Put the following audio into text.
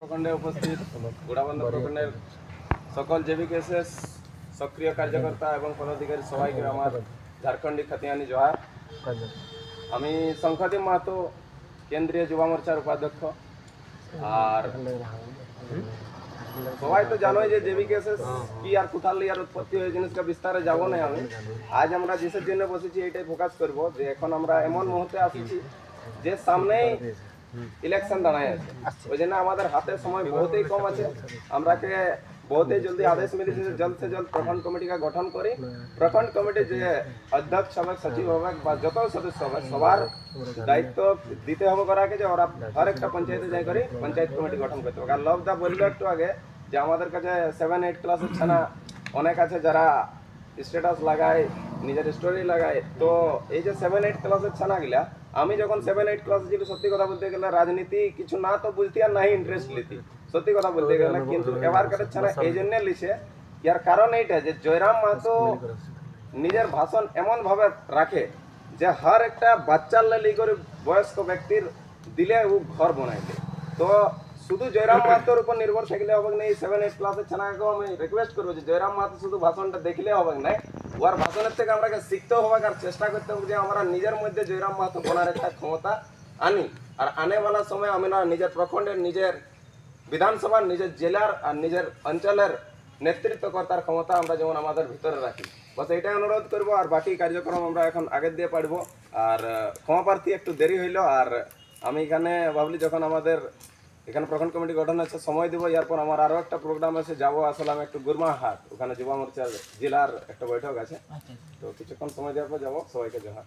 প্রখণ্ডে উপস্থিত গোড়াবন্ধ প্রখণ্ডের সকল জেবিকেএসএস সক্রিয় কার্যকর্তা এবং পদাধিকারী সবাইকে আমার ঝাড়খণ্ডী খাতিয়ানি জোহার। আমি শঙ্খদীপ মাহাতো কেন্দ্রীয় যুবা মোর্চার উপাধ্যক্ষ। আর সবাই তো জানোই যে জেবিকেএসএস কি আর কোথার লিয়ার উৎপত্তি হয়ে জিনিসটা বিস্তারে যাব না। আমি আজ আমরা যেসের জন্য বসেছি এইটাই ফোকাস করব যে এখন আমরা এমন মুহূর্তে আসছি যে সামনেই ইলেকশন দাঁড়ায় আছে, ওই জন্য আমাদের হাতে সময় বহুতই কম আছে। আমরাকে বহুতই জলদি আদেশ মিলেছে যে জলদ से জলদ প্রখণ্ড কমিটিকে গঠন করি। প্রখণ্ড কমিটি যে অধ্যক্ষ হবে, সচিব হবে বা যত সদস্য হবে সবার দায়িত্ব দিতে হবে করাকে যে ওরা হর একটা পঞ্চায়েতে যাই করে পঞ্চায়েত কমিটি গঠন করতে হবে। আর লবদা বললো একটু আগে যে আমাদের কাছে 7-8 ক্লাসের ছানা অনেক আছে যারা স্ট্যাটাস লাগায়, নিজের স্টোরি লাগায়। তো এই যে 7-8 ক্লাসের ছানাগুলা, আমি যখন 7-8 ক্লাসে ছিল সত্যি কথা বলতে গেলে রাজনীতি কিছু না তো বুঝতি আর নাই ইন্টারেস্ট লিতি, সত্যি কথা বলতে গেলে। কিন্তু এবার কাটের ছানা এই জন্য লিছে, ইয়ার কারণ এইটা যে জয়রাম মাহাতো নিজের ভাষণ এমন ভাবে রাখে যে হর একটা বাচ্চার লেলি করে বয়স্ক ব্যক্তির দিলে ও ঘর বানাইতে। তো শুধু জয়রাম মাহাতোর উপর নির্ভর থাকলে হবে না। এই 7-8 ক্লাসের ছানাকেও আমি রিকোয়েস্ট করবো যে জয়রাম মাহাতো শুধু ভাষণটা দেখলে হবে না, ওর ভাষণের থেকে আমরা শিখতেও হবে আর চেষ্টা করতে হবে যে আমরা নিজের মধ্যে জয়রাম মাহাতো বলার একটা ক্ষমতা আনি। আর আনেওয়ালা সময় আমরা নিজের প্রখণ্ডের, নিজের বিধানসভার, নিজের জেলার আর নিজের অঞ্চলের নেতৃত্ব কর্তার ক্ষমতা আমরা যেমন আমাদের ভিতরে রাখি। বস এটাই অনুরোধ করবো। আর বাকি কার্যক্রম আমরা এখন আগের দিয়ে পারবো। আর ক্ষমা প্রার্থী একটু দেরি হইলো। আর আমি এখানে ভাবলি যখন আমাদের এখানে প্রখণ্ড কমিটি গঠন আছে সময় দেবো, এরপর আমার আরও একটা প্রোগ্রাম আছে যাবো। আসলে আমি একটু গুরমাহাট, ওখানে যুবা মোর্চার জেলার একটা বৈঠক আছে। তো কিছুক্ষণ সময় দেওয়ার পর যাবো। সবাইকে জোহার।